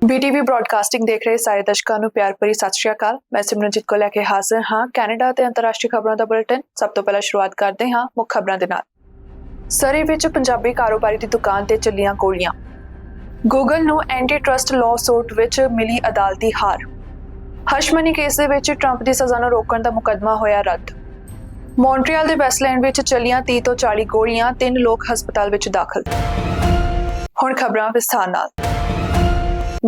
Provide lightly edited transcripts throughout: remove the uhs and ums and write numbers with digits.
BTV broadcasting ਦੇਖ ਰਹੇ ਸਾਰੇ ਦਰਸ਼ਕਾਂ ਨੂੰ ਪਿਆਰ ਭਰੀ ਸਤਿ ਸ਼੍ਰੀ ਅਕਾਲ। ਮੈਂ ਸਿਮਰਨਜੀਤ ਕੋ ਲੈ ਕੇ ਹਾਜ਼ਰ ਹਾਂ ਕੈਨੇਡਾ ਤੇ ਅੰਤਰਰਾਸ਼ਟਰੀ ਖਬਰਾਂ ਦਾ ਬੁਲੇਟਿਨ। ਸਭ ਤੋਂ ਪਹਿਲਾਂ ਸ਼ੁਰੂਆਤ ਕਰਦੇ ਹਾਂ ਮੁੱਖ ਖਬਰਾਂ ਦੇ ਨਾਲ। ਸਰੀ ਵਿੱਚ ਪੰਜਾਬੀ ਕਾਰੋਬਾਰੀ ਦੀ ਦੁਕਾਨ ਤੇ ਚੱਲੀਆਂ ਗੋਲੀਆਂ। ਗੂਗਲ ਨੂੰ ਐਂਟੀ ਟਰਸਟ ਲਾਅ ਸੂਟ ਵਿੱਚ ਮਿਲੀ ਅਦਾਲਤੀ ਹਾਰ। ਹਸ਼ਮਨੀ ਕੇਸ ਦੇ ਵਿੱਚ ਟਰੰਪ ਦੀ ਸਜ਼ਾ ਨੂੰ ਰੋਕਣ ਦਾ ਮੁਕੱਦਮਾ ਹੋਇਆ ਰੱਦ। ਮੌਂਟਰੀਅਲ ਦੇ ਵੈਸਟਲੈਂਡ ਵਿੱਚ ਚੱਲੀਆਂ 30 ਤੋਂ 40 ਗੋਲੀਆਂ, 3 ਲੋਕ ਹਸਪਤਾਲ ਵਿੱਚ ਦਾਖਲ। ਹੁਣ ਖਬਰਾਂ ਵਿਸਥਾਰ ਨਾਲ।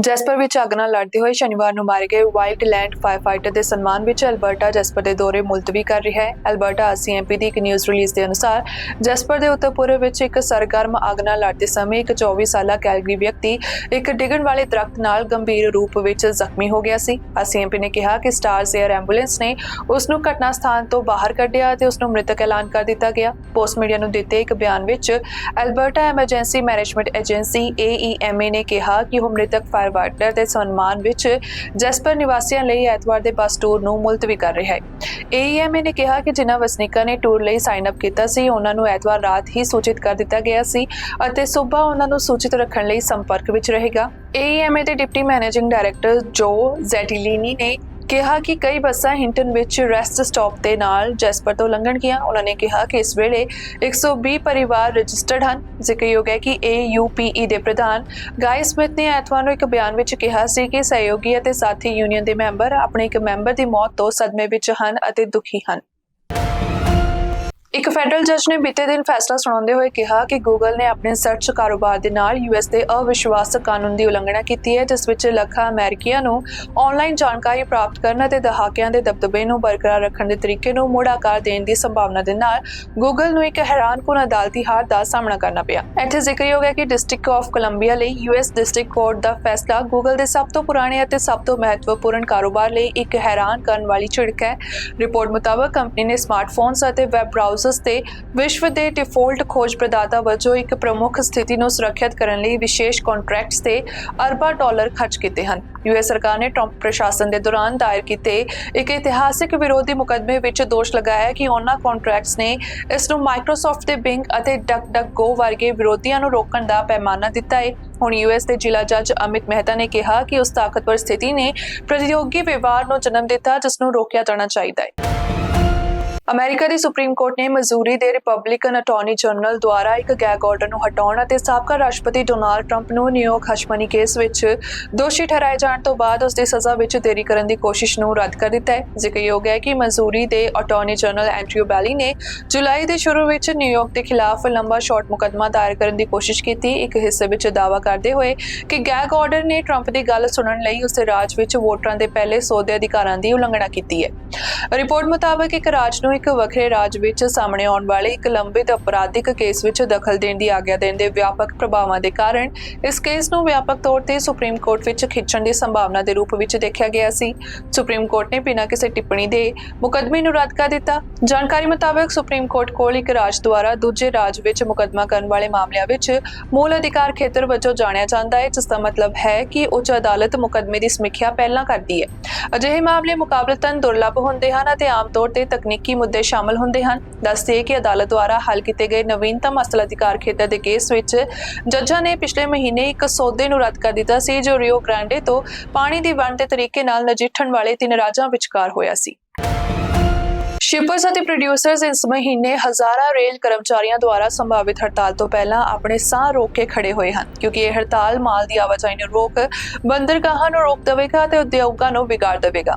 ਜੈਸਪਰ ਵਿੱਚ ਅੱਗ ਨਾਲ ਲੜਦੇ ਹੋਏ ਸ਼ਨੀਵਾਰ ਨੂੰ ਮਾਰੇ ਗਏ ਵਾਈਲਡਲੈਂਡ ਫਾਇਰ ਫਾਈਟਰ ਦੇ ਸਨਮਾਨ ਵਿੱਚ ਐਲਬਰਟਾ ਜੈਸਪਰ ਦੇ ਦੌਰੇ ਮੁਲਤਵੀ ਕਰ ਰਿਹਾ ਹੈ। ਐਲਬਰਟਾ RCMP ਦੀ ਇੱਕ ਨਿਊਜ਼ ਰਿਲੀਜ਼ ਦੇ ਅਨੁਸਾਰ ਜੈਸਪਰ ਦੇ ਉੱਤਰ ਪੂਰਬ ਵਿੱਚ ਇੱਕ ਸਰਗਰਮ ਅੱਗ ਨਾਲ ਲੜਦੇ ਸਮੇਂ ਇੱਕ 24 ਸਾਲਾ ਕੈਲਗਰੀ ਵਿਅਕਤੀ ਇੱਕ ਡਿੱਗਣ ਵਾਲੇ ਦਰਖਤ ਨਾਲ ਗੰਭੀਰ ਰੂਪ ਵਿੱਚ ਜ਼ਖਮੀ ਹੋ ਗਿਆ ਸੀ। RCMP ਨੇ ਕਿਹਾ ਕਿ ਸਟਾਰਜ਼ ਏਅਰ ਐਂਬੂਲੈਂਸ ਨੇ ਉਸ ਨੂੰ ਘਟਨਾ ਸਥਾਨ ਤੋਂ ਬਾਹਰ ਕੱਢਿਆ ਅਤੇ ਉਸ ਨੂੰ ਮ੍ਰਿਤਕ ਐਲਾਨ ਕਰ ਦਿੱਤਾ ਗਿਆ। ਪੋਸਟ ਮੀਡੀਆ ਨੂੰ ਦਿੱਤੇ ਇੱਕ ਬਿਆਨ ਵਿੱਚ Alberta emergency management agency AEMA ਨੇ ਕਿਹਾ ਕਿ ਉਹ ਮ੍ਰਿਤਕ ਫਾਇਰ ਫਾਈਟਰ ਦੇ ਸਨਮਾਨ ਵਿੱਚ ਜੈਸਪਰ ਨਿਵਾਸੀਆਂ ਲਈ ਐਤਵਾਰ ਦੇ ਬੱਸ ਟੂਰ ਨੂੰ ਮੁਲਤਵੀ ਕਰ ਰਿਹਾ ਹੈ। AEMA ਨੇ ਕਿਹਾ ਕਿ ਜਿਨ੍ਹਾਂ ਵਸਨੀਕਾਂ ਨੇ ਟੂਰ ਲਈ ਸਾਈਨ ਅਪ ਕੀਤਾ ਸੀ ਉਹਨਾਂ ਨੂੰ ਐਤਵਾਰ ਰਾਤ ਹੀ ਸੂਚਿਤ ਕਰ ਦਿੱਤਾ ਗਿਆ ਸੀ ਅਤੇ ਸਵੇਰ ਉਹਨਾਂ ਨੂੰ ਸੂਚਿਤ ਰੱਖਣ ਲਈ ਸੰਪਰਕ ਵਿੱਚ ਰਹੇਗਾ। AEMA ਦੇ ਡਿਪਟੀ ਮੈਨੇਜਿੰਗ ਡਾਇਰੈਕਟਰ ਜੋ ਜ਼ੈਟਿਲੀਨੀ ਨੇ ਕਿਹਾ ਕਿ ਕਈ ਬੱਸਾਂ ਹਿੰਟਨ ਵਿੱਚ ਰੈਸਟ ਸਟਾਪ ਦੇ ਨਾਲ ਜੈਸਪਰ ਤੋਂ ਲੰਘਣਗੀਆਂ। ਉਹਨਾਂ ਨੇ ਕਿਹਾ ਕਿ ਇਸ ਵੇਲੇ 120 ਪਰਿਵਾਰ ਰਜਿਸਟਰਡ ਹਨ। ਜ਼ਿਕਰਯੋਗ ਹੈ ਕਿ AUPE ਦੇ ਪ੍ਰਧਾਨ ਗਾਈ ਸਮਿਥ ਨੇ ਐਤਵਾਰ ਨੂੰ ਇੱਕ ਬਿਆਨ ਵਿੱਚ ਕਿਹਾ ਸੀ ਕਿ ਸਹਿਯੋਗੀ ਅਤੇ ਸਾਥੀ ਯੂਨੀਅਨ ਦੇ ਮੈਂਬਰ ਆਪਣੇ ਇੱਕ ਮੈਂਬਰ ਦੀ ਮੌਤ ਤੋਂ ਸਦਮੇ ਵਿੱਚ ਹਨ ਅਤੇ ਦੁਖੀ ਹਨ। ਇੱਕ ਫੈਡਰਲ ਜੱਜ ਨੇ ਬੀਤੇ ਦਿਨ ਫੈਸਲਾ ਸੁਣਾਉਂਦੇ ਹੋਏ ਕਿਹਾ ਕਿ ਗੂਗਲ ਨੇ ਆਪਣੇ ਸਰਚ ਕਾਰੋਬਾਰ ਦੇ ਨਾਲ US ਦੇ ਅਵਿਸ਼ਵਾਸਕ ਕਾਨੂੰਨ ਦੀ ਉਲੰਘਣਾ ਕੀਤੀ ਹੈ, ਜਿਸ ਵਿੱਚ ਲੱਖਾਂ ਅਮਰੀਕੀਆਂ ਨੂੰ ਆਨਲਾਈਨ ਜਾਣਕਾਰੀ ਪ੍ਰਾਪਤ ਕਰਨ ਅਤੇ ਦਹਾਕਿਆਂ ਦੇ ਦਬਦਬੇ ਨੂੰ ਬਰਕਰਾਰ ਰੱਖਣ ਦੇ ਤਰੀਕੇ ਨੂੰ ਮੁੜ ਆਕਾਰ ਦੇਣ ਦੀ ਸੰਭਾਵਨਾ ਦੇ ਨਾਲ ਗੂਗਲ ਨੂੰ ਇੱਕ ਹੈਰਾਨਕੁਨ ਅਦਾਲਤੀ ਹਾਰ ਦਾ ਸਾਹਮਣਾ ਕਰਨਾ ਪਿਆ। ਇੱਥੇ ਜ਼ਿਕਰਯੋਗ ਹੈ ਕਿ ਡਿਸਟ੍ਰਿਕਟ ਆਫ ਕੋਲੰਬੀਆ ਲਈ US ਡਿਸਟ੍ਰਿਕਟ ਕੋਰਟ ਦਾ ਫੈਸਲਾ ਗੂਗਲ ਦੇ ਸਭ ਤੋਂ ਪੁਰਾਣੇ ਅਤੇ ਸਭ ਤੋਂ ਮਹੱਤਵਪੂਰਨ ਕਾਰੋਬਾਰ ਲਈ ਇੱਕ ਹੈਰਾਨ ਕਰਨ ਵਾਲੀ ਝਿੜਕ ਹੈ। ਰਿਪੋਰਟ ਮੁਤਾਬਕ ਕੰਪਨੀ ਨੇ ਸਮਾਰਟਫੋਨਸ ਅਤੇ ਵੈਬ ਬ੍ਰਾਊਜ਼ਰਸ ਤੇ ਵਿਸ਼ਵ ਦੇ ਡਿਫਾਲਟ ਖੋਜ ਪ੍ਰਦਾਤਾ ਵਜੋਂ ਇੱਕ ਪ੍ਰਮੁੱਖ ਸਥਿਤੀ ਨੂੰ ਸੁਰੱਖਿਅਤ ਕਰਨ ਲਈ ਵਿਸ਼ੇਸ਼ ਕੰਟਰੈਕਟਸ ਤੇ ਅਰਬਾਂ ਡਾਲਰ ਖਰਚ ਕੀਤੇ ਹਨ। US ਸਰਕਾਰ ਨੇ ਟਰੰਪ ਪ੍ਰਸ਼ਾਸਨ ਦੇ ਦੌਰਾਨ ਦਾਇਰ ਕੀਤੇ ਇੱਕ ਇਤਿਹਾਸਿਕ ਵਿਰੋਧੀ ਮੁਕੱਦਮੇ ਵਿੱਚ ਦੋਸ਼ ਲਗਾਇਆ ਕਿ ਉਹਨਾਂ ਕੰਟਰੈਕਟਸ ਨੇ ਇਸ ਨੂੰ ਮਾਈਕਰੋਸਾਫਟ ਦੇ ਬਿੰਗ ਅਤੇ ਡਕਡਕਗੋ ਵਰਗੇ ਵਿਰੋਧੀਆਂ ਨੂੰ ਰੋਕਣ ਦਾ ਪੈਮਾਨਾ ਦਿੱਤਾ ਹੈ। ਹੁਣ US ਦੇ ਜ਼ਿਲ੍ਹਾ ਜੱਜ ਅਮਿਤ ਮਹਿਤਾ ਨੇ ਕਿਹਾ ਕਿ ਉਸ ਤਾਕਤਵਰ ਸਥਿਤੀ ਨੇ ਪ੍ਰਤੀਯੋਗੀ ਵਿਵਾਦ ਨੂੰ ਜਨਮ ਦਿੱਤਾ ਜਿਸ ਨੂੰ ਰੋਕਿਆ ਜਾਣਾ ਚਾਹੀਦਾ ਹੈ। ਅਮਰੀਕਾ ਦੀ ਸੁਪਰੀਮ ਕੋਰਟ ਨੇ ਮਜ਼ੂਰੀ ਦੇ ਰਿਪਬਲਿਕਨ ਅਟਾਰਨੀ ਜਨਰਲ ਦੁਆਰਾ ਇੱਕ ਗੈਗ ਆਰਡਰ ਨੂੰ ਹਟਾਉਣ ਅਤੇ ਸਾਬਕਾ ਰਾਸ਼ਟਰਪਤੀ ਡੋਨਾਲਡ ਟਰੰਪ ਨੂੰ ਨਿਊਯਾਰਕ ਹਸ਼ਮਨੀ ਕੇਸ ਵਿੱਚ ਦੋਸ਼ੀ ਠਹਿਰਾਏ ਜਾਣ ਤੋਂ ਬਾਅਦ ਉਸ ਦੀ ਸਜ਼ਾ ਵਿੱਚ ਦੇਰੀ ਕਰਨ ਦੀ ਕੋਸ਼ਿਸ਼ ਨੂੰ ਰੱਦ ਕਰ ਦਿੱਤਾ ਹੈ। ਜ਼ਿਕਰਯੋਗ ਹੈ ਕਿ ਮਜ਼ੂਰੀ ਦੇ ਅਟਾਰਨੀ ਜਨਰਲ ਐਂਡਰਿਊ ਬੈਲੀ ਨੇ ਜੁਲਾਈ ਦੇ ਸ਼ੁਰੂ ਵਿੱਚ ਨਿਊਯਾਰਕ ਦੇ ਖਿਲਾਫ ਲੰਬਾ ਸ਼ਾਰਟ ਮੁਕੱਦਮਾ ਦਾਇਰ ਕਰਨ ਦੀ ਕੋਸ਼ਿਸ਼ ਕੀਤੀ, ਇੱਕ ਹਿੱਸੇ ਵਿੱਚ ਦਾਅਵਾ ਕਰਦੇ ਹੋਏ ਕਿ ਗੈਗ ਆਰਡਰ ਨੇ ਟਰੰਪ ਦੀ ਗੱਲ ਸੁਣਨ ਲਈ ਉਸ ਦੇ ਰਾਜ ਵਿੱਚ ਵੋਟਰਾਂ ਦੇ ਪਹਿਲੇ ਸੌਦੇ ਅਧਿਕਾਰਾਂ ਦੀ ਉਲੰਘਣਾ ਕੀਤੀ ਹੈ। ਰਿਪੋਰਟ ਮੁਤਾਬਕ ਇੱਕ ਰਾਜ ਨੂੰ ਇੱਕ ਵੱਖਰੇ ਰਾਜ ਵਿੱਚ ਸਾਹਮਣੇ ਆਉਣ ਵਾਲੇ ਇੱਕ ਲੰਬਿਤ ਅਪਰਾਧਿਕ ਕੇਸ ਵਿੱਚ ਦਖਲ ਦੇਣ ਦੀ ਆਗਿਆ ਦੇਣ ਦੇ ਵਿਆਪਕ ਪ੍ਰਭਾਵਾਂ ਦੇ ਕਾਰਨ ਇਸ ਕੇਸ ਨੂੰ ਵਿਆਪਕ ਤੌਰ ਤੇ ਸੁਪਰੀਮ ਕੋਰਟ ਵਿੱਚ ਖਿੱਚਣ ਦੀ ਸੰਭਾਵਨਾ ਦੇ ਰੂਪ ਵਿੱਚ ਦੇਖਿਆ ਗਿਆ ਸੀ। ਸੁਪਰੀਮ ਕੋਰਟ ਨੇ ਬਿਨਾਂ ਕਿਸੇ ਟਿੱਪਣੀ ਦੇ ਮੁਕੱਦਮੇ ਨੂੰ ਰੱਦ ਕਰ ਦਿੱਤਾ। ਜਾਣਕਾਰੀ ਮੁਤਾਬਕ ਸੁਪਰੀਮ ਕੋਰਟ ਕੋਲ ਇੱਕ ਰਾਜ ਦੁਆਰਾ ਦੂਜੇ ਰਾਜ ਵਿੱਚ ਮੁਕੱਦਮਾ ਕਰਨ ਵਾਲੇ ਮਾਮਲਿਆਂ ਵਿੱਚ ਮੂਲ ਅਧਿਕਾਰ ਖੇਤਰ ਵਜੋਂ ਜਾਣਿਆ ਜਾਂਦਾ ਹੈ, ਜਿਸ ਦਾ ਮਤਲਬ ਹੈ ਕਿ ਉੱਚ ਅਦਾਲਤ ਮੁਕੱਦਮੇ ਦੀ ਸਮੀਖਿਆ ਪਹਿਲਾਂ ਕਰਦੀ ਹੈ। ਅਜਿਹੇ ਮਾਮਲੇ ਮੁਕਾਬਲਤਨ ਦੁਰਲੱਭ ਹੁੰਦੇ ਹਨ ਅਤੇ ਆਮ ਤੌਰ ਤੇ ਤਕਨੀਕੀ ਮੁੱਦੇ ਸ਼ਾਮਲ ਹੁੰਦੇ ਹਨ। ਦੱਸਦੇ ਕਿ ਅਦਾਲਤ ਦੁਆਰਾ ਹੱਲ ਕੀਤੇ ਗਏ ਨਵੀਨਤਮ ਅਸਲ ਅਧਿਕਾਰ ਖੇਤਰ ਦੇ ਕੇਸ ਵਿੱਚ ਜੱਜਾਂ ਨੇ ਪਿਛਲੇ ਮਹੀਨੇ ਇੱਕ ਸੌਦੇ ਨੂੰ ਰੱਦ ਕਰ ਦਿੱਤਾ ਸੀ ਜੋ ਰੀਓ ਗ੍ਰਾਂਡੇ ਤੋਂ ਪਾਣੀ ਦੀ ਵੰਡ ਦੇ ਤਰੀਕੇ ਨਾਲ ਨਜਿੱਠਣ ਵਾਲੇ 3 ਰਾਜਾਂ ਵਿਚਕਾਰ ਹੋਇਆ ਸੀ। ਸ਼ਿਪਰਸ ਅਤੇ ਪ੍ਰੋਡਿਊਸਰਸ ਇਸ ਮਹੀਨੇ ਹਜ਼ਾਰਾਂ ਰੇਲ ਕਰਮਚਾਰੀਆਂ ਦੁਆਰਾ ਸੰਭਾਵਿਤ ਹੜਤਾਲ ਤੋਂ ਪਹਿਲਾਂ ਆਪਣੇ ਸਾਹ ਰੋਕ ਕੇ ਖੜੇ ਹੋਏ ਹਨ, ਕਿਉਂਕਿ ਇਹ ਹੜਤਾਲ ਮਾਲ ਦੀ ਆਵਾਜਾਈ ਨੂੰ ਰੋਕ, ਬੰਦਰਗਾਹਾਂ ਨੂੰ ਰੋਕ ਦੇਵੇਗਾ ਅਤੇ ਉਦਯੋਗਾਂ ਨੂੰ ਵਿਗਾੜ ਦੇਵੇਗਾ।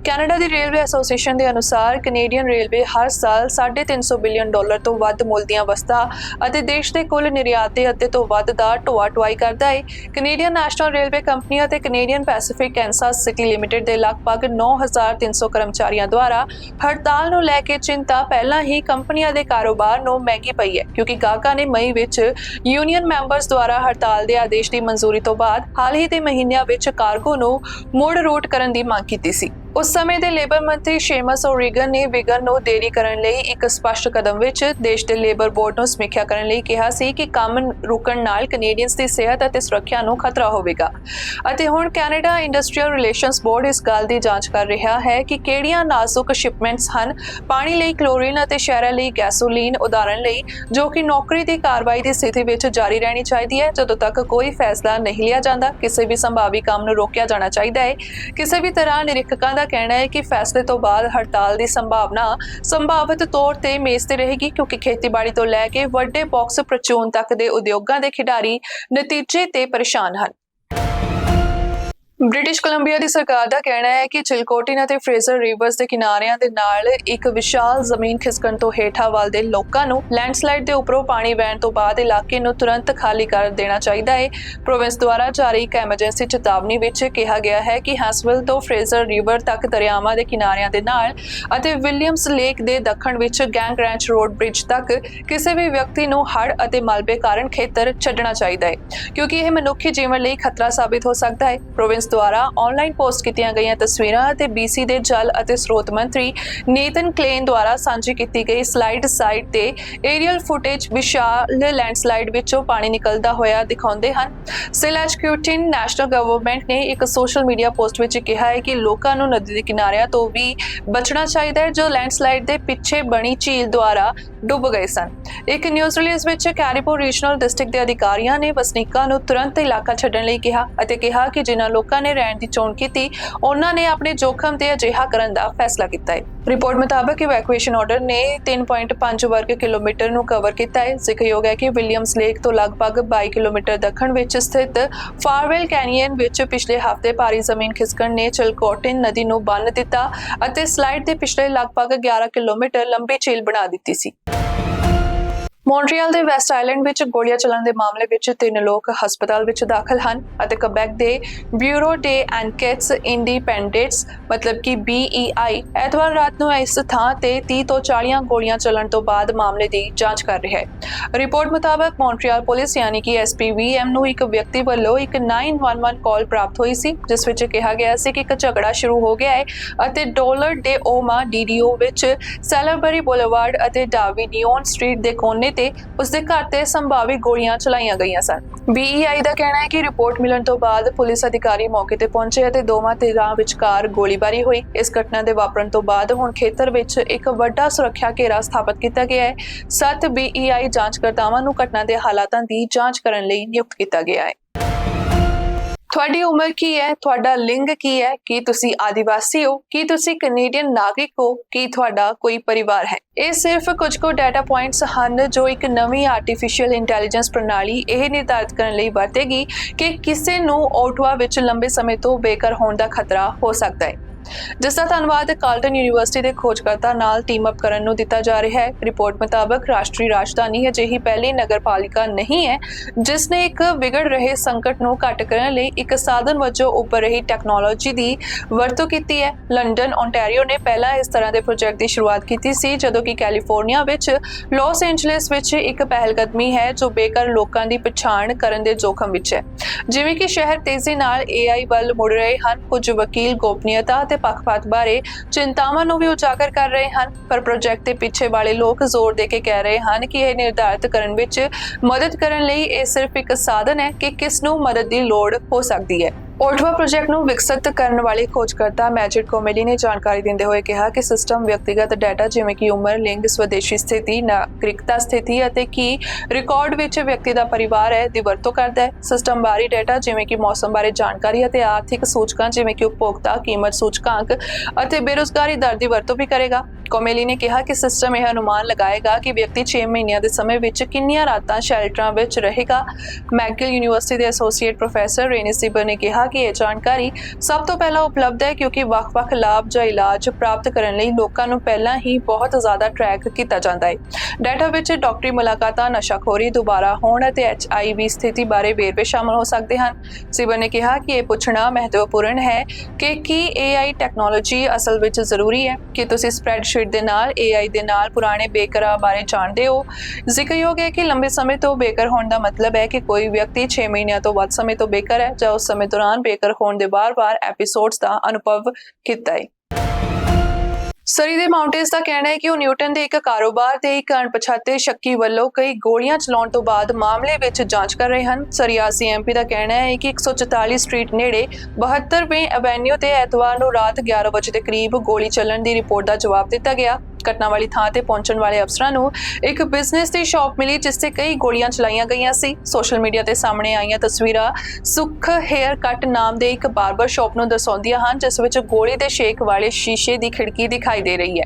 ਕੈਨੇਡਾ ਦੀ ਰੇਲਵੇ ਐਸੋਸੀਏਸ਼ਨ ਦੇ ਅਨੁਸਾਰ ਕੈਨੇਡੀਅਨ ਰੇਲਵੇ ਹਰ ਸਾਲ $350 ਬਿਲੀਅਨ ਤੋਂ ਵੱਧ ਮੁੱਲ ਦੀਆਂ ਵਸਤਾਂ ਅਤੇ ਦੇਸ਼ ਦੇ ਕੁੱਲ ਨਿਰਯਾਤ ਦੇ ਅੱਧੇ ਤੋਂ ਵੱਧ ਦਾ ਢੋਆ ਢੁਆਈ ਕਰਦਾ ਹੈ। ਕੈਨੇਡੀਅਨ ਨੈਸ਼ਨਲ ਰੇਲਵੇ ਕੰਪਨੀ ਅਤੇ ਕੈਨੇਡੀਅਨ ਪੈਸੀਫਿਕ ਕੈਂਸਾਸ ਸਿਟੀ ਲਿਮਿਟਡ ਦੇ ਲਗਭਗ 9,300 ਕਰਮਚਾਰੀਆਂ ਦੁਆਰਾ ਹੜਤਾਲ ਨੂੰ ਲੈ ਕੇ ਚਿੰਤਾ ਪਹਿਲਾਂ ਹੀ ਕੰਪਨੀਆਂ ਦੇ ਕਾਰੋਬਾਰ ਨੂੰ ਮਹਿੰਗੀ ਪਈ ਹੈ, ਕਿਉਂਕਿ ਗਾਹਕਾਂ ਨੇ ਮਈ ਵਿੱਚ ਯੂਨੀਅਨ ਮੈਂਬਰਸ ਦੁਆਰਾ ਹੜਤਾਲ ਦੇ ਆਦੇਸ਼ ਦੀ ਮਨਜ਼ੂਰੀ ਤੋਂ ਬਾਅਦ ਹਾਲ ਹੀ ਦੇ ਮਹੀਨਿਆਂ ਵਿੱਚ ਕਾਰਗੋ ਨੂੰ ਮੁੜ ਰੂਟ ਕਰਨ ਦੀ ਮੰਗ ਕੀਤੀ ਸੀ। ਉਸ ਸਮੇਂ ਦੇ ਲੇਬਰ ਮੰਤਰੀ ਸ਼ੇਮਸ ਓਰੀਗਨ ਨੇ ਵਿਗਨ ਨੂੰ ਦੇਰੀ ਕਰਨ ਲਈ ਇੱਕ ਸਪਸ਼ਟ ਕਦਮ ਵਿੱਚ ਦੇਸ਼ ਦੇ ਲੇਬਰ ਬੋਰਡ ਨੂੰ ਸਮੀਖਿਆ ਕਰਨ ਲਈ ਕਿਹਾ ਸੀ ਕਿ ਕੰਮ ਰੁਕਣ ਨਾਲ ਕੈਨੇਡੀਅਨਸ ਦੀ ਸਿਹਤ ਅਤੇ ਸੁਰੱਖਿਆ ਨੂੰ ਖਤਰਾ ਹੋਵੇਗਾ ਅਤੇ ਹੁਣ ਕੈਨੇਡਾ ਇੰਡਸਟਰੀਅਲ ਰਿਲੇਸ਼ਨਸ ਬੋਰਡ ਇਸ ਗੱਲ ਦੀ ਜਾਂਚ ਕਰ ਰਿਹਾ ਹੈ ਕਿ ਕਿਹੜੀਆਂ ਨਾਜ਼ੁਕ ਸ਼ਿਪਮੈਂਟਸ ਹਨ ਪਾਣੀ ਲਈ ਕਲੋਰੀਨ ਅਤੇ ਸ਼ਹਿਰਾਂ ਲਈ ਗੈਸੋਲੀਨ ਉਦਾਹਰਨ ਲਈ ਜੋ ਕਿ ਨੌਕਰੀ ਦੀ ਕਾਰਵਾਈ ਦੀ ਸਥਿਤੀ ਵਿੱਚ ਜਾਰੀ ਰਹਿਣੀ ਚਾਹੀਦੀ ਹੈ ਜਦੋਂ ਤੱਕ ਕੋਈ ਫੈਸਲਾ ਨਹੀਂ ਲਿਆ ਜਾਂਦਾ ਕਿਸੇ ਵੀ ਸੰਭਾਵੀ ਕੰਮ ਨੂੰ ਰੋਕਿਆ ਜਾਣਾ ਚਾਹੀਦਾ ਹੈ ਕਿਸੇ ਵੀ ਤਰ੍ਹਾਂ ਨਿਰੀਖਕਾਂ ਦਾ ਕਹਿਣਾ ਹੈ ਕਿ ਫੈਸਲੇ ਤੋਂ ਬਾਅਦ ਹੜਤਾਲ ਦੀ ਸੰਭਾਵਨਾ ਸੰਭਾਵਿਤ ਤੌਰ ਤੇ ਮੇਜ਼ ਤੇ ਰਹੇਗੀ ਕਿਉਂਕਿ ਖੇਤੀਬਾੜੀ ਤੋਂ ਲੈ ਕੇ ਵੱਡੇ ਬਾਕਸ ਪ੍ਰਚੂਨ ਤੱਕ ਦੇ ਉਦਯੋਗਾਂ ਦੇ ਖਿਡਾਰੀ ਨਤੀਜੇ ਤੇ ਪਰੇਸ਼ਾਨ ਹਨ। ਬ੍ਰਿਟਿਸ਼ ਕੋਲੰਬੀਆ ਦੀ ਸਰਕਾਰ ਦਾ ਕਹਿਣਾ ਹੈ ਕਿ ਚਿਲਕੋਟਿਨ ਅਤੇ ਫਰੇਜ਼ਰ ਰਿਵਰਸ ਦੇ ਕਿਨਾਰਿਆਂ ਦੇ ਨਾਲ ਇੱਕ ਵਿਸ਼ਾਲ ਜ਼ਮੀਨ ਖਿਸਕਣ ਤੋਂ ਹੇਠਾਂ ਵੱਲ ਦੇ ਲੋਕਾਂ ਨੂੰ ਲੈਂਡਸਲਾਈਡ ਦੇ ਉੱਪਰੋਂ ਪਾਣੀ ਵਹਿਣ ਤੋਂ ਬਾਅਦ ਇਲਾਕੇ ਨੂੰ ਤੁਰੰਤ ਖਾਲੀ ਕਰ ਦੇਣਾ ਚਾਹੀਦਾ ਹੈ। ਪ੍ਰੋਵਿੰਸ ਦੁਆਰਾ ਜਾਰੀ ਇੱਕ ਐਮਰਜੈਂਸੀ ਚੇਤਾਵਨੀ ਵਿੱਚ ਕਿਹਾ ਗਿਆ ਹੈ ਕਿ ਹੈਸਵਿਲ ਤੋਂ ਫਰੇਜ਼ਰ ਰਿਵਰ ਤੱਕ ਦਰਿਆਵਾਂ ਦੇ ਕਿਨਾਰਿਆਂ ਦੇ ਨਾਲ ਅਤੇ ਵਿਲੀਅਮਸ ਲੇਕ ਦੇ ਦੱਖਣ ਵਿੱਚ ਗੈਂਗ ਰੈਂਚ ਰੋਡ ਬ੍ਰਿਜ ਤੱਕ ਕਿਸੇ ਵੀ ਵਿਅਕਤੀ ਨੂੰ ਹੜ੍ਹ ਅਤੇ ਮਲਬੇ ਕਾਰਨ ਖੇਤਰ ਛੱਡਣਾ ਚਾਹੀਦਾ ਹੈ ਕਿਉਂਕਿ ਇਹ ਮਨੁੱਖੀ ਜੀਵਨ ਲਈ ਖਤਰਾ ਸਾਬਿਤ ਹੋ ਸਕਦਾ ਹੈ। ਪ੍ਰੋਵਿੰਸ ਦੁਆਰਾ ਆਨਲਾਈਨ ਪੋਸਟ ਕੀਤੀਆਂ ਗਈਆਂ ਤਸਵੀਰਾਂ ਅਤੇ BC ਦੇ ਜਲ ਅਤੇ ਸਰੋਤ ਮੰਤਰੀ ਨੇਥਨ ਕਲੇਨ ਦੁਆਰਾ ਸਾਂਝੀ ਕੀਤੀ ਗਈ ਸਲਾਈਡ ਸਾਈਟ ਤੇ ਏਰੀਅਲ ਫੁਟੇਜ ਵਿਸ਼ਾਲ ਲੈਂਡਸਲਾਈਡ ਵਿੱਚੋਂ ਪਾਣੀ ਨਿਕਲਦਾ ਹੋਇਆ ਦਿਖਾਉਂਦੇ ਹਨ। ਸਿਲੈਚਕਿਊਟਿਨ ਨੈਸ਼ਨਲ ਗਵਰਨਮੈਂਟ ਨੇ ਇੱਕ ਸੋਸ਼ਲ ਮੀਡੀਆ ਪੋਸਟ ਵਿੱਚ ਕਿਹਾ ਹੈ ਕਿ ਲੋਕਾਂ ਨੂੰ ਨਦੀ ਦੇ ਕਿਨਾਰਿਆਂ ਤੋਂ ਵੀ ਬਚਣਾ ਚਾਹੀਦਾ ਹੈ ਜੋ ਲੈਂਡਸਲਾਈਡ ਦੇ ਪਿੱਛੇ ਬਣੀ ਝੀਲ ਦੁਆਰਾ ਡੁੱਬ ਗਏ ਸਨ। ਇੱਕ ਨਿਊਜ਼ ਰਿਲੀਜ਼ ਵਿੱਚ ਕੈਰੀਬੋ ਰੀਜਨਲ ਡਿਸਟ੍ਰਿਕਟ ਦੇ ਅਧਿਕਾਰੀਆਂ ਨੇ ਵਸਨੀਕਾਂ ਨੂੰ ਤੁਰੰਤ ਇਲਾਕਾ ਛੱਡਣ ਲਈ ਕਿਹਾ ਅਤੇ ਕਿਹਾ ਕਿ ਜਿਨ੍ਹਾਂ ਲੋਕਾਂ ਨੇ ਰਹਿਣ ਦੀ ਚੋਣ ਕੀਤੀ ਉਹਨਾਂ ਨੇ ਆਪਣੇ ਜੋਖਮ ਤੇ ਅਜਿਹਾ ਕਰਨ ਦਾ ਫੈਸਲਾ ਕੀਤਾ ਹੈ। ਰਿਪੋਰਟ ਮੁਤਾਬਕ ਇਵੈਕੂਏਸ਼ਨ ਆਰਡਰ ਨੇ 3.5 ਵਰਗ ਕਿਲੋਮੀਟਰ ਨੂੰ ਕਵਰ ਕੀਤਾ ਹੈ। ਜ਼ਿਕਰਯੋਗ ਹੈ ਕਿ ਵਿਲੀਅਮਸ ਲੇਕ ਤੋਂ ਲਗਭਗ 22 ਕਿਲੋਮੀਟਰ ਦੱਖਣ ਵਿੱਚ ਸਥਿਤ ਫਾਰਵੈਲ ਕੈਨੀਅਨ ਵਿੱਚ ਪਿਛਲੇ ਹਫ਼ਤੇ ਭਾਰੀ ਜ਼ਮੀਨ ਖਿਸਕਣ ਨੇ ਚਿਲਕੋਟਿਨ ਨਦੀ ਨੂੰ ਬੰਨ੍ਹ ਦਿੱਤਾ ਅਤੇ ਸਲਾਈਡ ਦੇ ਪਿਛਲੇ ਲਗਭਗ 11 ਕਿਲੋਮੀਟਰ ਲੰਬੀ ਝੀਲ ਬਣਾ ਦਿੱਤੀ ਸੀ। ਮੌਂਟਰੀਅਲ ਦੇ ਵੈਸਟ ਆਈਲੈਂਡ ਵਿੱਚ ਗੋਲੀਆਂ ਚੱਲਣ ਦੇ ਮਾਮਲੇ ਵਿੱਚ 3 ਲੋਕ ਹਸਪਤਾਲ ਵਿੱਚ ਦਾਖਲ ਹਨ ਅਤੇ ਕਬੈਕ ਦੇ ਬਿਊਰੋ ਡੇ ਐਨਕੇਟਸ ਇੰਡੀਪੈਂਡੈਂਟਸ ਮਤਲਬ ਕਿ BEI ਐਤਵਾਰ ਰਾਤ ਨੂੰ ਇਸ ਥਾਂ ਤੇ 30 ਤੋਂ 40 ਗੋਲੀਆਂ ਚੱਲਣ ਤੋਂ ਬਾਅਦ ਮਾਮਲੇ ਦੀ ਜਾਂਚ ਕਰ ਰਿਹਾ ਹੈ। ਰਿਪੋਰਟ ਮੁਤਾਬਕ ਮੌਂਟਰੀਅਲ ਪੁਲਿਸ ਯਾਨੀ ਕਿ SPVM ਨੂੰ ਇੱਕ ਵਿਅਕਤੀ ਵੱਲੋਂ ਇੱਕ 911 ਕਾਲ ਪ੍ਰਾਪਤ ਹੋਈ ਸੀ ਜਿਸ ਵਿੱਚ ਕਿਹਾ ਗਿਆ ਸੀ ਕਿ ਇੱਕ ਝਗੜਾ ਸ਼ੁਰੂ ਹੋ ਗਿਆ ਹੈ ਅਤੇ ਡੋਲਰ ਡੇ ਓਮਾ DDO ਵਿੱਚ ਸੈਲਰਬਰੀ ਬੁਲੇਵਾਰਡ ਅਤੇ ਡਾਵਿਨਿਓਨ ਸਟਰੀਟ ਦੇ ਕੋਨੇ ਤੇ ਉਸਦੇ ਘਰ ਤੇ ਸੰਭਾਵੀ ਗੋਲੀਆਂ ਚਲਾਈਆਂ ਗਈਆਂ ਸਨ। BEI ਦਾ ਕਹਿਣਾ ਹੈ ਕਿ ਰਿਪੋਰਟ ਮਿਲਣ ਤੋਂ ਬਾਅਦ ਪੁਲਿਸ ਅਧਿਕਾਰੀ ਮੌਕੇ ਤੇ ਪਹੁੰਚੇ ਅਤੇ ਦੋਵਾਂ ਧਿਰਾਂ ਵਿਚਕਾਰ ਗੋਲੀਬਾਰੀ ਹੋਈ। ਇਸ ਘਟਨਾ ਦੇ ਵਾਪਰਨ ਤੋਂ ਬਾਅਦ ਹੁਣ ਖੇਤਰ ਵਿੱਚ ਇੱਕ ਵੱਡਾ ਸੁਰੱਖਿਆ ਘੇਰਾ ਸਥਾਪਿਤ ਕੀਤਾ ਗਿਆ ਹੈ। 7 BEI ਜਾਂਚਕਰਤਾਵਾਂ ਨੂੰ ਘਟਨਾ ਦੇ ਹਾਲਾਤਾਂ ਦੀ ਜਾਂਚ ਕਰਨ ਲਈ ਨਿਯੁਕਤ ਕੀਤਾ ਗਿਆ ਹੈ। ਤੁਹਾਡੀ ਉਮਰ ਕੀ ਹੈ? ਤੁਹਾਡਾ ਲਿੰਗ ਕੀ ਹੈ? ਕੀ ਤੁਸੀਂ ਆਦੀਵਾਸੀ ਹੋ? ਕੀ ਤੁਸੀਂ ਕੈਨੇਡੀਅਨ ਨਾਗਰਿਕ ਹੋ? ਕੀ ਤੁਹਾਡਾ ਕੋਈ ਪਰਿਵਾਰ ਹੈ? ਇਹ ਸਿਰਫ ਕੁਝ ਕੁ ਡਾਟਾ ਪੁਆਇੰਟਸ ਹਨ ਜੋ ਇੱਕ ਨਵੀਂ ਆਰਟੀਫੀਸ਼ੀਅਲ ਇੰਟੈਲੀਜੈਂਸ ਪ੍ਰਣਾਲੀ ਇਹ ਨਿਰਧਾਰਿਤ ਕਰਨ ਲਈ ਵਰਤੇਗੀ ਕਿ ਕਿਸੇ ਨੂੰ ਓਟਵਾ ਵਿੱਚ ਲੰਬੇ ਸਮੇਂ ਤੋਂ ਬੇਘਰ ਹੋਣ ਦਾ ਖਤਰਾ ਹੋ ਸਕਦਾ ਹੈ। ਜਿਸ ਦਾ ਧੰਨਵਾਦ ਕਾਲਟਨ ਯੂਨੀਵਰਸਿਟੀ ਦੇ ਖੋਜਕਰਤਾ ਨਾਲ ਟੀਮ ਅਪ ਕਰਨ ਨੂੰ ਦਿੱਤਾ ਜਾ ਰਿਹਾ ਹੈ। ਰਿਪੋਰਟ ਮੁਤਾਬਕ ਰਾਸ਼ਟਰੀ ਰਾਜਧਾਨੀ ਅਜਿਹੀ ਪਹਿਲੀ ਨਗਰਪਾਲਿਕਾ ਨਹੀਂ ਹੈ ਜਿਸ ਨੇ ਇੱਕ ਵਿਗੜ ਰਹੇ ਸੰਕਟ ਨੂੰ ਘੱਟ ਕਰਨ ਲਈ ਇੱਕ ਸਾਧਨ ਵਜੋਂ ਉੱਭਰ ਰਹੀ ਟੈਕਨੋਲੋਜੀ ਦੀ ਵਰਤੋਂ ਕੀਤੀ ਹੈ। ਲੰਡਨ ਓਨਟਾਰੀਓ ਨੇ ਪਹਿਲਾਂ ਇਸ ਤਰ੍ਹਾਂ ਦੇ ਪ੍ਰੋਜੈਕਟ ਦੀ ਸ਼ੁਰੂਆਤ ਕੀਤੀ ਸੀ ਜਦੋਂ ਕਿ ਕੈਲੀਫੋਰਨੀਆ ਵਿੱਚ ਲਾਸ ਐਂਜਲਸ ਵਿੱਚ ਇੱਕ ਪਹਿਲਕਦਮੀ ਹੈ ਜੋ ਬੇਘਰ ਲੋਕਾਂ ਦੀ ਪਛਾਣ ਕਰਨ ਦੇ ਜੋਖਮ ਵਿੱਚ ਹੈ। ਜਿਵੇਂ ਕਿ ਸ਼ਹਿਰ ਤੇਜ਼ੀ ਨਾਲ AI ਵੱਲ ਮੁੜ ਰਹੇ ਹਨ ਕੁਝ ਵਕੀਲ ਗੋਪਨੀਯਤਾ ਤੇ ਪੱਖਪਾਤ ਬਾਰੇ ਚਿੰਤਾਵਾਂ ਨੂੰ ਵੀ ਉਜਾਗਰ ਕਰ ਰਹੇ ਹਨ ਪਰ ਪ੍ਰੋਜੈਕਟ ਦੇ ਪਿੱਛੇ ਵਾਲੇ ਲੋਕ ਜ਼ੋਰ ਦੇ ਕੇ ਕਹਿ ਰਹੇ ਹਨ ਕਿ ਇਹ ਨਿਰਧਾਰਿਤ ਕਰਨ ਵਿੱਚ ਮਦਦ ਕਰਨ ਲਈ ਇਹ ਸਿਰਫ ਇੱਕ ਸਾਧਨ ਹੈ ਕਿ ਕਿਸ ਨੂੰ ਮਦਦ ਦੀ ਲੋੜ ਹੋ ਸਕਦੀ ਹੈ। ਓਟਵਾ ਪ੍ਰੋਜੈਕਟ ਨੂੰ ਵਿਕਸਿਤ ਕਰਨ ਵਾਲੇ ਖੋਜਕਰਤਾ ਮੈਜਿਡ ਕੋਮੇਲੀ ਨੇ ਜਾਣਕਾਰੀ ਦਿੰਦੇ ਹੋਏ ਕਿਹਾ ਕਿ ਸਿਸਟਮ ਵਿਅਕਤੀਗਤ ਡਾਟਾ ਜਿਵੇਂ ਕਿ ਉਮਰ, ਲਿੰਗ, ਸਵਦੇਸ਼ੀ ਸਥਿਤੀ, ਨਾਗਰਿਕਤਾ ਸਥਿਤੀ ਅਤੇ ਕੀ ਰਿਕਾਰਡ ਵਿੱਚ ਵਿਅਕਤੀ ਦਾ ਪਰਿਵਾਰ ਹੈ ਦੀ ਵਰਤੋਂ ਕਰਦਾ ਹੈ। ਸਿਸਟਮ ਬਾਹਰੀ ਡਾਟਾ ਜਿਵੇਂ ਕਿ ਮੌਸਮ ਬਾਰੇ ਜਾਣਕਾਰੀ ਅਤੇ ਆਰਥਿਕ ਸੂਚਕਾਂ ਜਿਵੇਂ ਕਿ ਉਪਭੋਗਤਾ ਕੀਮਤ ਸੂਚਕਾਂਕ ਅਤੇ ਬੇਰੁਜ਼ਗਾਰੀ ਦਰ ਦੀ ਵਰਤੋਂ ਵੀ ਕਰੇਗਾ। ਕੋਮੇਲੀ ਨੇ ਕਿਹਾ ਕਿ ਸਿਸਟਮ ਇਹ ਅਨੁਮਾਨ ਲਗਾਏਗਾ ਕਿ ਵਿਅਕਤੀ 6 ਮਹੀਨਿਆਂ ਦੇ ਸਮੇਂ ਵਿੱਚ ਕਿੰਨੀਆਂ ਰਾਤਾਂ ਸ਼ੈਲਟਰਾਂ ਵਿੱਚ ਰਹੇਗਾ। ਮੈਕਗਿਲ ਯੂਨੀਵਰਸਿਟੀ ਦੇ ਐਸੋਸੀਏਟ ਪ੍ਰੋਫੈਸਰ ਰੇਨੀ ਸੀਬਰ ਨੇ ਕਿਹਾ ਕਿ ਇਹ ਜਾਣਕਾਰੀ ਸਭ ਤੋਂ ਪਹਿਲਾਂ ਉਪਲਬਧ ਹੈ ਕਿਉਂਕਿ ਵੱਖ-ਵੱਖ ਲਾਭ ਜਾਂ ਇਲਾਜ ਪ੍ਰਾਪਤ ਕਰਨ ਲਈ ਲੋਕਾਂ ਨੂੰ ਪਹਿਲਾਂ ਹੀ ਬਹੁਤ ਜ਼ਿਆਦਾ ਟਰੈਕ ਕੀਤਾ ਜਾਂਦਾ ਹੈ। ਡਾਟਾ ਵਿੱਚ ਡਾਕਟਰੀ ਮੁਲਾਕਾਤਾਂ, ਨਸ਼ਾਖੋਰੀ, ਦੁਬਾਰਾ ਹੋਣ ਅਤੇ HIV ਸਥਿਤੀ ਬਾਰੇ ਵੇਰਵੇ ਸ਼ਾਮਲ ਹੋ ਸਕਦੇ ਹਨ। ਸੀਬਰ ਨੇ ਕਿਹਾ ਕਿ ਇਹ ਪੁੱਛਣਾ ਮਹੱਤਵਪੂਰਨ ਹੈ ਕਿ ਕੀ AI ਟੈਕਨੋਲੋਜੀ ਅਸਲ ਵਿੱਚ ਜ਼ਰੂਰੀ ਹੈ। ਕਿ ਤੁਸੀਂ ਸਪਰੈਡਸ਼ੀਟ ਦੇ ਨਾਲ AI ਦੇ ਨਾਲ ਪੁਰਾਣੇ ਬੇਘਰਾਂ ਬਾਰੇ ਜਾਣਦੇ ਹੋ। ਜ਼ਿਕਰਯੋਗ ਹੈ ਕਿ ਲੰਬੇ ਸਮੇਂ ਤੋਂ ਬੇਘਰ ਹੋਣ ਦਾ ਮਤਲਬ ਹੈ ਕਿ ਕੋਈ ਵਿਅਕਤੀ 6 ਮਹੀਨਿਆਂ ਤੋਂ ਵੱਧ ਸਮੇਂ ਤੋਂ ਬੇਘਰ ਹੈ ਜਾਂ ਉਸ ਸਮੇਂ ਦੌਰਾਨ ਬੇਘਰ ਹੋਣ ਦੇ ਵਾਰ-ਵਾਰ ਐਪੀਸੋਡਸ ਦਾ ਅਨੁਭਵ ਕੀਤਾ ਹੈ। ਸਰੀ ਦੇ ਮਾਊਂਟੇਨਸ ਦਾ ਕਹਿਣਾ ਹੈ ਕਿ ਉਹ ਨਿਊਟਨ ਦੇ ਇੱਕ ਕਾਰੋਬਾਰ ਤੇ ਇੱਕ ਅਣਪਛਾਤੇ ਸ਼ੱਕੀ ਵੱਲੋਂ ਕਈ ਗੋਲੀਆਂ ਚਲਾਉਣ ਤੋਂ ਬਾਅਦ ਮਾਮਲੇ ਵਿੱਚ ਜਾਂਚ ਕਰ ਰਹੇ ਹਨ। ਸਰੀ ਆਰਸੀਐਮਪੀ ਦਾ ਕਹਿਣਾ ਹੈ ਕਿ 144 ਸਟਰੀਟ ਨੇੜੇ 72ਵੇਂ ਐਵੇਨਿਊ ਤੇ ਐਤਵਾਰ ਨੂੰ ਰਾਤ 11 ਵਜੇ ਦੇ ਕਰੀਬ ਗੋਲੀ ਚੱਲਣ ਦੀ ਰਿਪੋਰਟ ਦਾ ਜਵਾਬ ਦਿੱਤਾ ਗਿਆ। ਘਟਨਾ ਵਾਲੀ ਥਾਂ ਤੇ ਪਹੁੰਚਣ ਵਾਲੇ ਅਫਸਰਾਂ ਨੂੰ ਇੱਕ ਬਿਜ਼ਨਸ ਦੀ ਸ਼ਾਪ ਮਿਲੀ ਜਿਸ ਤੇ ਕਈ ਗੋਲੀਆਂ ਚਲਾਈਆਂ ਗਈਆਂ ਸੀ। ਸੋਸ਼ਲ ਮੀਡੀਆ ਤੇ ਸਾਹਮਣੇ ਆਈਆਂ ਤਸਵੀਰਾਂ ਸੁਖ ਹੇਅਰ ਕੱਟ ਨਾਮ ਦੇ ਇੱਕ ਬਾਰਬਰ ਸ਼ਾਪ ਨੂੰ ਦਰਸਾਉਂਦੀਆਂ ਹਨ ਜਿਸ ਵਿੱਚ ਗੋਲੀ ਦੇ ਛੇਕ ਵਾਲੇ ਸ਼ੀਸ਼ੇ ਦੀ ਖਿੜਕੀ ਦਿਖਾਈ ਦੇ ਰਹੀ ਹੈ।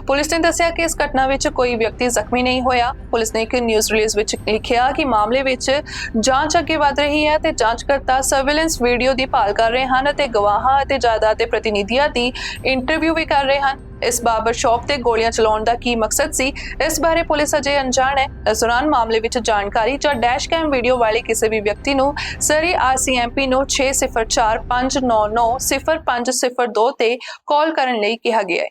ਪੁਲਿਸ ਨੇ ਦੱਸਿਆ ਕਿ ਇਸ ਘਟਨਾ ਵਿੱਚ ਕੋਈ ਵਿਅਕਤੀ ਜ਼ਖਮੀ ਨਹੀਂ ਹੋਇਆ। ਪੁਲਿਸ ਨੇ ਇੱਕ ਨਿਊਜ਼ ਰਿਲੀਜ਼ ਵਿੱਚ ਲਿਖਿਆ ਕਿ ਮਾਮਲੇ ਵਿੱਚ ਜਾਂਚ ਅੱਗੇ ਵਧ ਰਹੀ ਹੈ ਤੇ ਜਾਂਚਕਰਤਾ ਸਰਵੇਲੈਂਸ ਵੀਡੀਓ ਦੀ ਭਾਲ ਕਰ ਰਹੇ ਹਨ ਅਤੇ ਗਵਾਹਾਂ ਅਤੇ ਜਾਇਦਾਦ ਦੇ ਪ੍ਰਤੀਨਿਧੀਆਂ ਦੀ ਇੰਟਰਵਿਊ ਵੀ ਕਰ ਰਹੇ ਹਨ। ਇਸ ਬਾਰਬਰ ਸ਼ਾਪ ਤੇ ਗੋਲੀਆਂ ਚਲਾਉਣ ਦਾ ਕੀ ਮਕਸਦ ਸੀ, ਇਸ ਬਾਰੇ ਪੁਲਿਸ ਅਜੇ ਅਣਜਾਣ ਹੈ। ਇਸ ਦੌਰਾਨ ਮਾਮਲੇ ਵਿੱਚ ਜਾਣਕਾਰੀ ਜਾਂ ਡੈਸ਼ ਕੈਮ ਵੀਡੀਓ ਵਾਲੇ ਕਿਸੇ ਵੀ ਵਿਅਕਤੀ ਨੂੰ ਸਰੀ ਆਰਸੀਐਮਪੀ ਨੂੰ 6045990502 ਤੇ ਕਾਲ ਕਰਨ ਲਈ ਕਿਹਾ ਗਿਆ ਹੈ।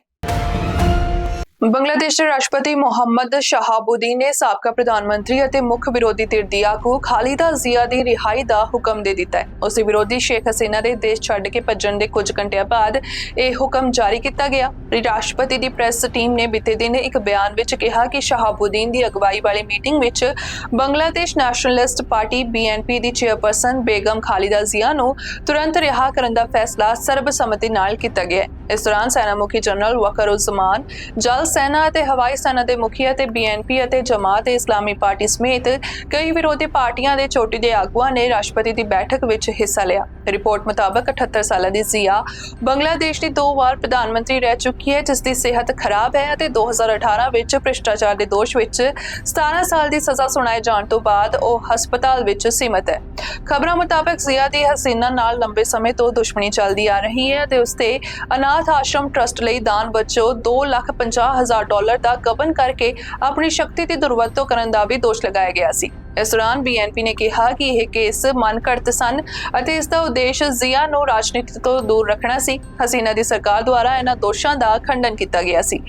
ਬੰਗਲਾਦੇਸ਼ ਦੇ ਰਾਸ਼ਟਰਪਤੀ ਮੁਹੰਮਦ ਸ਼ਹਾਬੁਦੀਨ ਨੇ ਸਾਬਕਾ ਪ੍ਰਧਾਨ ਮੰਤਰੀ ਅਤੇ ਮੁੱਖ ਵਿਰੋਧੀ ਧਿਰ ਦੀ ਆਗੂ ਖਾਲਿਦਾ ਜ਼ਿਆ ਦੀ ਰਿਹਾਈ ਦਾ ਹੁਕਮ ਦੇ ਦਿੱਤਾ ਹੈ। ਉਸ ਦੇ ਵਿਰੋਧੀ ਸ਼ੇਖ ਹਸੀਨਾ ਦੇ ਦੇਸ਼ ਛੱਡ ਕੇ ਭੱਜਣ ਦੇ ਕੁਝ ਘੰਟਿਆਂ ਬਾਅਦ ਇਹ ਹੁਕਮ ਜਾਰੀ ਕੀਤਾ ਗਿਆ। ਰਾਸ਼ਟਰਪਤੀ ਦੀ ਪ੍ਰੈਸ ਟੀਮ ਨੇ ਬੀਤੇ ਦਿਨ ਇੱਕ ਬਿਆਨ ਵਿੱਚ ਕਿਹਾ ਕਿ ਸ਼ਹਾਬੁਦੀਨ ਦੀ ਅਗਵਾਈ ਵਾਲੀ ਮੀਟਿੰਗ ਵਿੱਚ ਬੰਗਲਾਦੇਸ਼ ਨੈਸ਼ਨਲਿਸਟ ਪਾਰਟੀ BNP ਦੀ ਚੇਅਰਪਰਸਨ ਬੇਗਮ ਖਾਲਿਦਾ ਜ਼ਿਆ ਨੂੰ ਤੁਰੰਤ ਰਿਹਾ ਕਰਨ ਦਾ ਫੈਸਲਾ ਸਰਬਸੰਮਤੀ ਨਾਲ ਕੀਤਾ ਗਿਆ। ਇਸ ਦੌਰਾਨ ਸੈਨਾ ਮੁਖੀ ਜਨਰਲ ਵਕਰ-ਉਜ਼-ਜ਼ਮਾਨ, ਜਲ ਸੈਨਾ ਅਤੇ ਹਵਾਈ ਸੈਨਾ ਦੇ ਮੁਖੀ ਅਤੇ BNP ਅਤੇ ਜਮਾਤ-ਏ-ਇਸਲਾਮੀ ਪਾਰਟੀ ਸਮੇਤ ਕਈ ਵਿਰੋਧੀ ਪਾਰਟੀਆਂ ਦੇ ਚੋਟੀ ਦੇ ਆਗੂਆਂ ਨੇ ਰਾਸ਼ਟਰਪਤੀ ਦੀ ਬੈਠਕ ਵਿੱਚ ਹਿੱਸਾ ਲਿਆ। ਰਿਪੋਰਟ ਮੁਤਾਬਕ 78 ਸਾਲਾਂ ਦੀ ਜ਼ਿਆ ਬੰਗਲਾਦੇਸ਼ ਦੀ 2 ਵਾਰ ਪ੍ਰਧਾਨ ਮੰਤਰੀ ਰਹਿ ਚੁੱਕੀ ਹੈ ਜਿਸ ਦੀ ਸਿਹਤ ਖਰਾਬ ਹੈ ਅਤੇ 2018 ਵਿੱਚ ਭ੍ਰਿਸ਼ਟਾਚਾਰ ਦੇ ਦੋਸ਼ ਵਿੱਚ 17 ਸਾਲ ਦੀ ਸਜ਼ਾ ਸੁਣਾਏ ਜਾਣ ਤੋਂ ਬਾਅਦ ਉਹ ਹਸਪਤਾਲ ਵਿੱਚ ਸੀਮਤ ਹੈ। ਖਬਰਾਂ ਮੁਤਾਬਕ ਜ਼ਿਆ ਦੀ ਹਸੀਨਾ ਨਾਲ ਲੰਬੇ ਸਮੇਂ ਤੋਂ ਦੁਸ਼ਮਣੀ ਚੱਲਦੀ ਆ ਰਹੀ ਹੈ ਅਤੇ ਉਸ ਤੇ ਅਨਾਥ ਆਸ਼ਰਮ ਟਰਸਟ ਲਈ ਦਾਨ ਵਜੋਂ $2,50,000 ਦਾ ਗਬਨ ਕਰਕੇ ਆਪਣੀ ਸ਼ਕਤੀ ਦੀ ਦੁਰਵਰਤੋਂ ਕਰਨ ਦਾ ਵੀ ਦੋਸ਼ ਲਗਾਇਆ ਗਿਆ ਸੀ। ਇਸ ਦੌਰਾਨ BNP ਨੇ ਕਿਹਾ ਕਿ ਇਹ ਕੇਸ ਮਨਘੜਤ ਸਨ ਅਤੇ ਇਸ ਦਾ ਉਦੇਸ਼ ਜ਼ਿਆ ਨੂੰ ਰਾਜਨੀਤੀ ਤੋਂ ਦੂਰ ਰੱਖਣਾ ਸੀ। ਹਸੀਨਾ ਦੀ ਸਰਕਾਰ ਦੁਆਰਾ ਇਹਨਾਂ ਦੋਸ਼ਾਂ ਦਾ ਖੰਡਨ ਕੀਤਾ ਗਿਆ ਸੀ।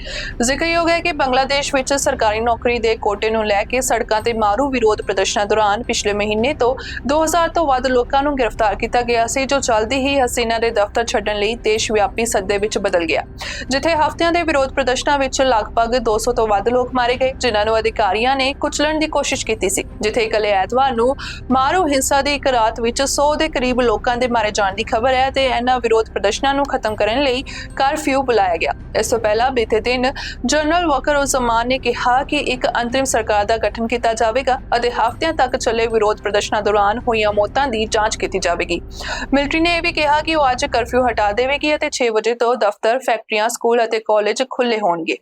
ਜ਼ਿਕਰਯੋਗ ਹੈ ਕਿ ਬੰਗਲਾਦੇਸ਼ ਵਿੱਚ ਸਰਕਾਰੀ ਨੌਕਰੀ ਦੇ ਕੋਟੇ ਨੂੰ ਲੈ ਕੇ ਸੜਕਾਂ ਤੇ ਮਾਰੂ ਵਿਰੋਧ ਪ੍ਰਦਰਸ਼ਨਾਂ ਦੌਰਾਨ ਪਿਛਲੇ ਮਹੀਨੇ ਤੋਂ 2000 ਤੋਂ ਵੱਧ ਲੋਕਾਂ ਨੂੰ ਗ੍ਰਿਫਤਾਰ ਕੀਤਾ ਗਿਆ ਸੀ ਜੋ ਜਲਦੀ ਹੀ ਹਸੀਨਾ ਦੇ ਦਫ਼ਤਰ ਛੱਡਣ ਲਈ ਦੇਸ਼ ਵਿਆਪੀ ਸੱਦੇ ਵਿੱਚ ਬਦਲ ਗਿਆ। ਜਿੱਥੇ ਹਫ਼ਤਿਆਂ ਦੇ ਵਿਰੋਧ ਪ੍ਰਦਰਸ਼ਨਾਂ ਵਿੱਚ ਲਗਭਗ 200 ਤੋਂ ਵੱਧ ਲੋਕ ਮਾਰੇ ਗਏ ਜਿਨ੍ਹਾਂ ਨੂੰ ਅਧਿਕਾਰੀਆਂ ਨੇ ਕੁਚਲਣ ਦੀ ਕੋਸ਼ਿਸ਼ ਕੀਤੀ ਸੀ। ਜਿੱਥੇ ਕੱਲ੍ਹ ਐਤਵਾਰ ਨੂੰ ਮਾਰੂ ਹਿੰਸਾ ਦੀ ਇੱਕ ਰਾਤ ਵਿੱਚ 100 ਦੇ ਕਰੀਬ ਲੋਕਾਂ ਦੇ ਮਾਰੇ ਜਾਣ ਦੀ ਖਬਰ ਹੈ ਤੇ ਇਹਨਾਂ ਵਿਰੋਧ ਪ੍ਰਦਰਸ਼ਨਾਂ ਨੂੰ ਖਤਮ ਕਰਨ ਲਈ ਕਰਫਿਊ ਬੁਲਾਇਆ ਗਿਆ। ਇਸ ਤੋਂ ਪਹਿਲਾਂ ਬੀਤੇ ਦਿਨ ਜਨਰਲ ਵਕਰ-ਉਜ਼-ਜ਼ਮਾਨ ਨੇ ਕਿਹਾ ਕਿ ਇੱਕ ਅੰਤਰਿਮ ਸਰਕਾਰ ਦਾ ਗਠਨ ਕੀਤਾ ਜਾਵੇਗਾ ਅਤੇ ਹਫ਼ਤਿਆਂ ਤੱਕ ਚੱਲੇ ਵਿਰੋਧ ਪ੍ਰਦਰਸ਼ਨਾਂ ਦੌਰਾਨ ਹੋਈਆਂ ਮੌਤਾਂ ਦੀ ਜਾਂਚ ਕੀਤੀ ਜਾਵੇਗੀ। ਮਿਲਟਰੀ ਨੇ ਇਹ ਵੀ ਕਿਹਾ ਕਿ ਉਹ ਅੱਜ ਕਰਫਿਊ ਹਟਾ ਦੇਵੇਗੀ ਅਤੇ 6 ਵਜੇ ਤੋਂ ਦਫ਼ਤਰ, ਫੈਕਟਰੀਆਂ, ਸਕੂਲ ਅਤੇ ਕਾਲਜ ਖੁੱਲ੍ਹੇ ਹੋਣਗੇ।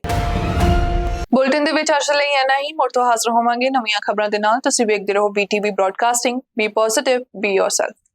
ਬੁਲੇਟਿਨ ਦੇ ਵਿੱਚ ਅੱਜ ਲਈ ਇੰਨਾ ਹੀ। ਮੁੜ ਤੋਂ ਹਾਜ਼ਰ ਹੋਵਾਂਗੇ ਨਵੀਆਂ ਖਬਰਾਂ ਦੇ ਨਾਲ। ਤੁਸੀਂ ਵੇਖਦੇ ਰਹੋ BTV broadcasting. B positive, B yourself.